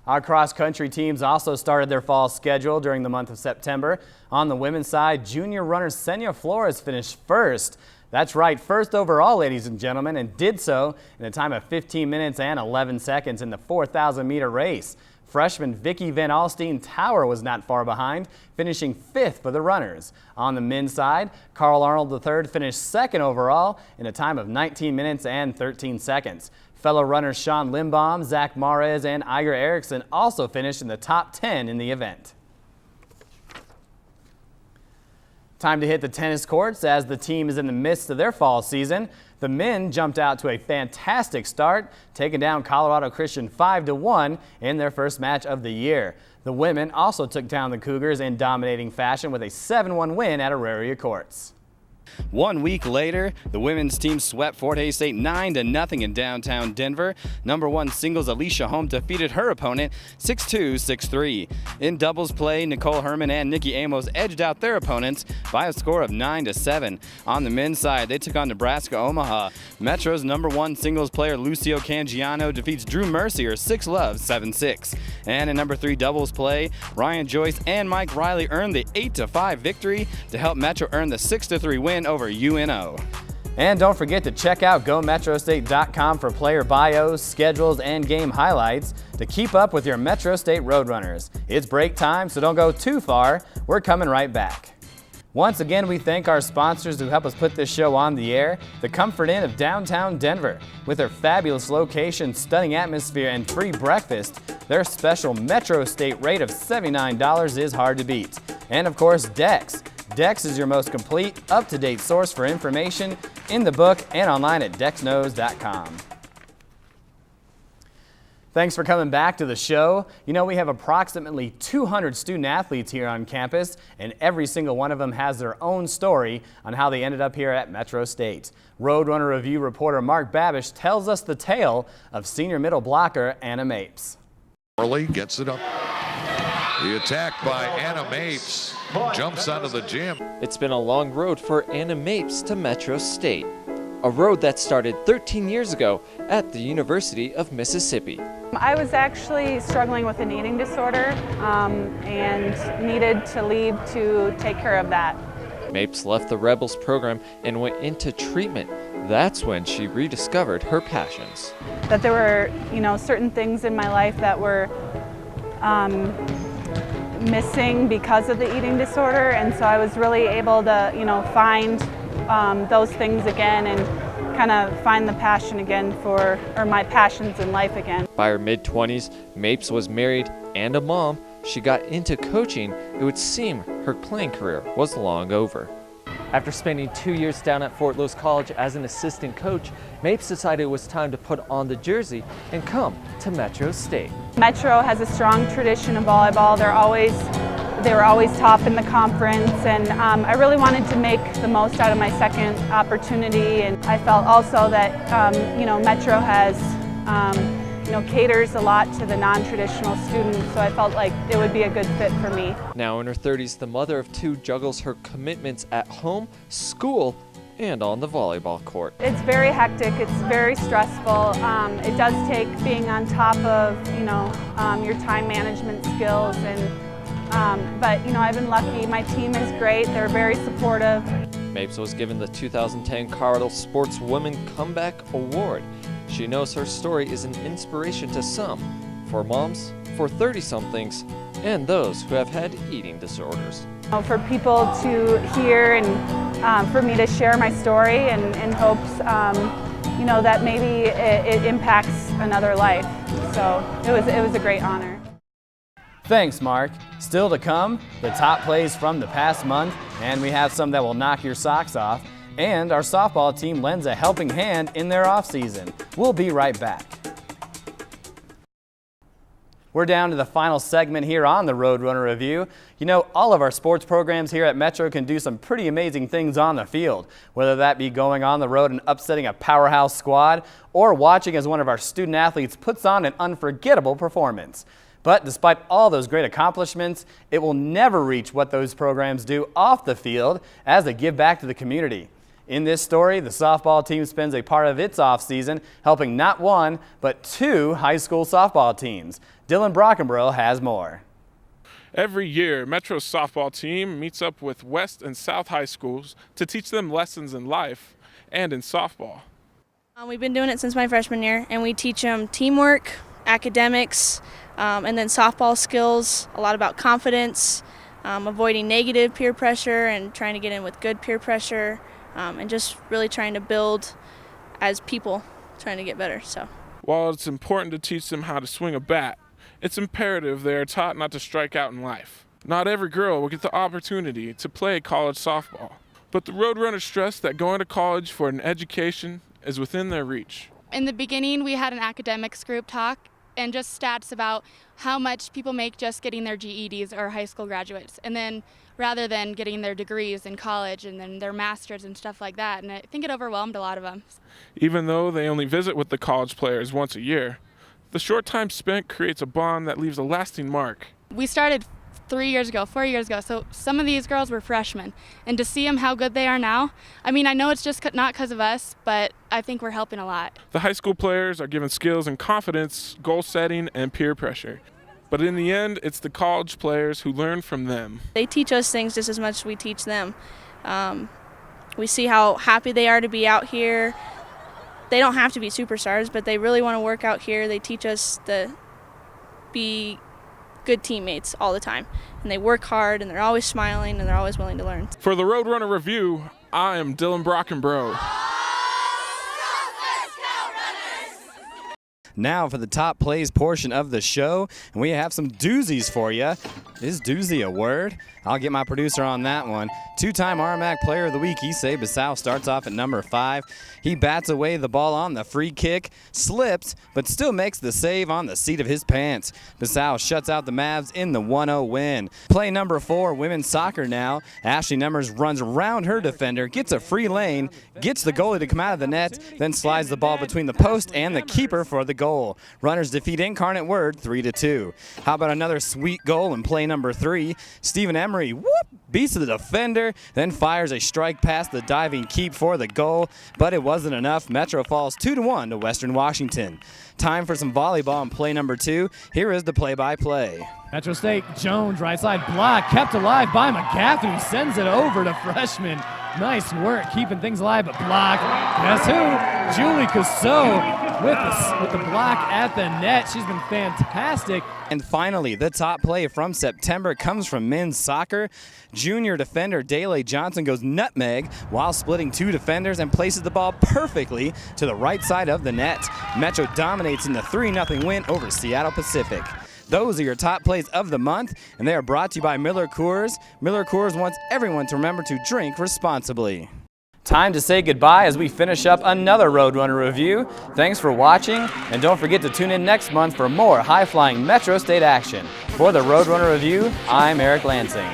Our cross-country teams also started their fall schedule during the month of September. On the women's side, junior runner Senia Flores finished first. That's right, first overall, ladies and gentlemen, and did so in a time of 15 minutes and 11 seconds in the 4,000-meter race. Freshman Vicky Van Alstine Tower was not far behind, finishing fifth for the runners. On the men's side, Carl Arnold III finished second overall in a time of 19 minutes and 13 seconds. Fellow runners Sean Limbaum, Zach Mares, and Iger Erickson also finished in the top 10 in the event. Time to hit the tennis courts as the team is in the midst of their fall season. The men jumped out to a fantastic start, taking down Colorado Christian 5-1 in their first match of the year. The women also took down the Cougars in dominating fashion with a 7-1 win at Auraria Courts. 1 week later, the women's team swept Fort Hays State 9-0 in downtown Denver. Number 1 singles Alicia Holm defeated her opponent 6-2, 6-3. In doubles play, Nicole Herman and Nikki Amos edged out their opponents by a score of 9-7. On the men's side, they took on Nebraska Omaha. Metro's number 1 singles player Lucio Cangiano defeats Drew Mercier 6-love, 7-6. And in number 3 doubles play, Ryan Joyce and Mike Riley earned the 8-5 victory to help Metro earn the 6-3 win over UNO. And don't forget to check out GoMetroState.com for player bios, schedules, and game highlights to keep up with your Metro State Roadrunners. It's break time, so don't go too far. We're coming right back. Once again, we thank our sponsors who help us put this show on the air, the Comfort Inn of downtown Denver. With their fabulous location, stunning atmosphere, and free breakfast, their special Metro State rate of $79 is hard to beat. And of course, Dex. Dex is your most complete, up-to-date source for information in the book and online at dexknows.com. Thanks for coming back to the show. You know, we have approximately 200 student athletes here on campus, and every single one of them has their own story on how they ended up here at Metro State. Roadrunner Review reporter Mark Babish tells us the tale of senior middle blocker Anna Mapes. Early gets it up. The attack by Anna Mapes jumps out of the gym. It's been a long road for Anna Mapes to Metro State, a road that started 13 years ago at the University of Mississippi. I was actually struggling with an eating disorder and needed to leave to take care of that. Mapes left the Rebels program and went into treatment. That's when she rediscovered her passions. That there were, certain things in my life that were missing because of the eating disorder, and so I was really able to, find those things again and kind of find the passion again or my passions in life again. By her mid-20s, Mapes was married and a mom. She got into coaching. It would seem her playing career was long over. After spending 2 years down at Fort Lewis College as an assistant coach, Mapes decided it was time to put on the jersey and come to Metro State. Metro has a strong tradition of volleyball. They were always top in the conference, and I really wanted to make the most out of my second opportunity. And I felt also that Metro has caters a lot to the non-traditional students, so I felt like it would be a good fit for me. Now in her 30s, the mother of 2 juggles her commitments at home, school, and on the volleyball court. It's very hectic, it's very stressful. It does take being on top of your time management skills, but I've been lucky. My team is great, they're very supportive. Mapes was given the 2010 Colorado Sportswoman Comeback Award. She knows her story is an inspiration to some, for moms, for 30-somethings, and those who have had eating disorders. For people to hear and for me to share my story in hopes, that maybe it impacts another life. So it was a great honor. Thanks, Mark. Still to come, the top plays from the past month, and we have some that will knock your socks off. And our softball team lends a helping hand in their off-season. We'll be right back. We're down to the final segment here on the Roadrunner Review. You know, all of our sports programs here at Metro can do some pretty amazing things on the field, whether that be going on the road and upsetting a powerhouse squad, or watching as one of our student athletes puts on an unforgettable performance. But despite all those great accomplishments, it will never reach what those programs do off the field as they give back to the community. In this story, the softball team spends a part of its offseason helping not one, but two high school softball teams. Dylan Brockenbrough has more. Every year, Metro's softball team meets up with West and South high schools to teach them lessons in life and in softball. We've been doing it since my freshman year, and we teach them teamwork, academics, and then softball skills, a lot about confidence, avoiding negative peer pressure and trying to get in with good peer pressure, and just really trying to build as people, trying to get better. So, while it's important to teach them how to swing a bat, it's imperative they are taught not to strike out in life. Not every girl will get the opportunity to play college softball, but the Roadrunners stress that going to college for an education is within their reach. In the beginning, we had an academics group talk and just stats about how much people make just getting their GEDs or high school graduates, and then rather than getting their degrees in college and then their masters and stuff like that. And I think it overwhelmed a lot of them. Even though they only visit with the college players once a year, the short time spent creates a bond that leaves a lasting mark. We started 4 years ago, so some of these girls were freshmen. And to see them how good they are now, I mean, I know it's just not because of us, but I think we're helping a lot. The high school players are given skills and confidence, goal setting, and peer pressure. But in the end, it's the college players who learn from them. they teach us things just as much as we teach them. We see how happy they are to be out here. They don't have to be superstars, but they really want to work out here. They teach us to be good teammates all the time. And they work hard, and they're always smiling, and they're always willing to learn. For the Roadrunner Review, I am Dylan Brockenbrough. Now for the top plays portion of the show, and we have some doozies for you. Is doozy a word? I'll get my producer on that one. Two-time RMAC Player of the Week, Issei Bissau starts off at number 5. He bats away the ball on the free kick, slips, but still makes the save on the seat of his pants. Bissau shuts out the Mavs in the 1-0 win. Play number 4, women's soccer now. Ashley Numbers runs around her defender, gets a free lane, gets the goalie to come out of the net, then slides the ball between the post and the keeper for the goal. Runners defeat Incarnate Word 3-2. How about another sweet goal in play number 3? Stephen Emery beats the defender, then fires a strike past the diving keep for the goal, but it wasn't enough. Metro falls 2-1 to Western Washington. Time for some volleyball in play number 2. Here is the play-by-play. Metro State, Jones, right side block, kept alive by McGaffey, who sends it over to freshman. Nice work keeping things alive, but blocked. Guess who? Julie Cassot with the block at the net. She's been fantastic. And finally, the top play from September comes from men's soccer. Junior defender Dele Johnson goes nutmeg while splitting 2 defenders and places the ball perfectly to the right side of the net. Metro dominates in the 3-0 win over Seattle Pacific. Those are your top plays of the month, and they are brought to you by Miller Coors. Miller Coors wants everyone to remember to drink responsibly. Time to say goodbye as we finish up another Roadrunner review. Thanks for watching, and don't forget to tune in next month for more high-flying Metro State action. For the Roadrunner Review, I'm Eric Lansing.